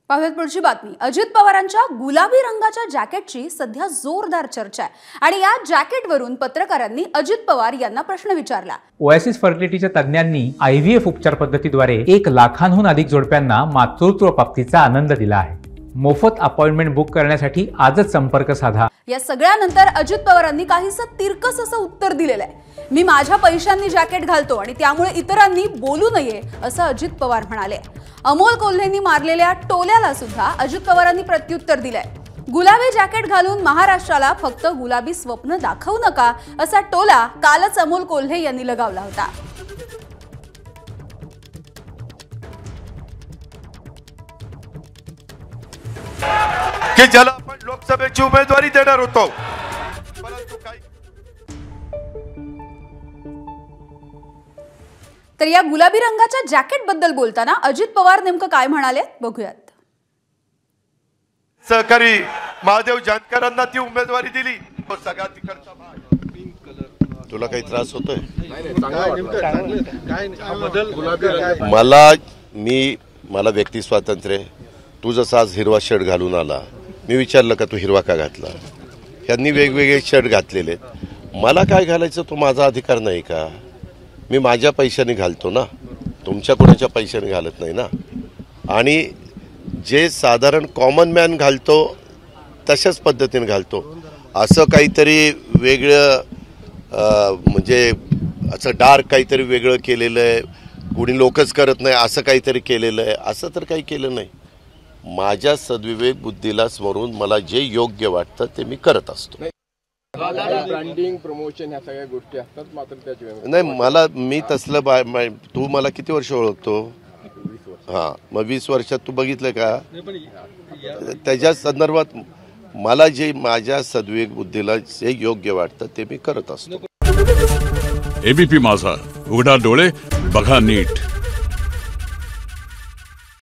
पाहुयात पुढची बातमी। अजित पवारांच्या गुलाबी रंगाच्या जॅकेटची सध्या जोरदार चर्चा आहे आणि या जॅकेटवरून पत्रकारांनी अजित पवार यांना प्रश्न विचारला। ओएसिस फर्टिलिटीच्या तज्ञांनी आयव्हीएफ उपचार पद्धतीद्वारे 1 लाखांहून अधिक जोडप्यांना मातृत्व प्राप्तीचा आनंद दिला आहे। मोफत अपॉइंटमेंट बुक करण्यासाठी आजच संपर्क साधा। या सगळ्यानंतर अजित पवारांनी काहीसं तिरकस असं उत्तर दिलेलं आहे। मी माझ्या पैशांनी जॅकेट घालतो आणि त्यामुळे इतरांनी बोलू नये असं अजित पवार म्हणाले। अमोल कोल्हेंनी मारलेल्या टोल्याला सुद्धा अजित पवारांनी प्रत्युत्तर दिलंय। गुलाबी जॅकेट घालून महाराष्ट्राला फक्त गुलाबी स्वप्न दाखवू नका असा टोला कालच अमोल कोल्हे यांनी लगावला होता। की ज्याला आपण लोकसभेची उमेदवारी देणार होतो, परंतु काही तर या गुलाबी रंगाच्या जॅकेट बद्दल बोलताना अजित पवार नेमकं काय म्हणाले बघूयात। सहकारी महादेव जानकरांना ती उमेदवारी दिली, सगळा तिकडचा भाग। तुला काही त्रास होतोय? मला व्यक्ती स्वातंत्र्य। तू जसा आज हिरवा शर्ट घालून आला, मी विचारलं का तू हिरवा का घातला? यांनी वेगवेगळे शर्ट घातलेले, मला काय घालायचं तो माझा अधिकार नाही का? मी माझ्या पैशाने घालतो ना, तुमच्या कोणाच्या पैशाने घालत नाही ना। आणि जे साधारण कॉमन मॅन घालतो तशाच पद्धतीने घालतो। असं काहीतरी वेगळं म्हणजे असं डार्क काहीतरी वेगळं केलेलं आहे, कोणी लोकच करत नाही असं काहीतरी केलेलं आहे, असं तर काही केलं नाही। माझ्या सद्विवेक बुद्धीला स्मरून मला जे योग्य वाटतं ते मी करत असतो। ब्रँडिंग प्रमोशन ह्या सगळ्या गोष्टी असतात, मात्र त्याची नाही मी तसलं तू मला किती वर्ष ओळखतो? हां, मग 20 वर्षात तू बघितलं का? त्याच्या संदर्भात मला जे माझ्या सद्विवेक बुद्धीला जे योग्य वाटतं ते मी करत असतो। एबीपी माझा, उघडा डोळे बघा नीट।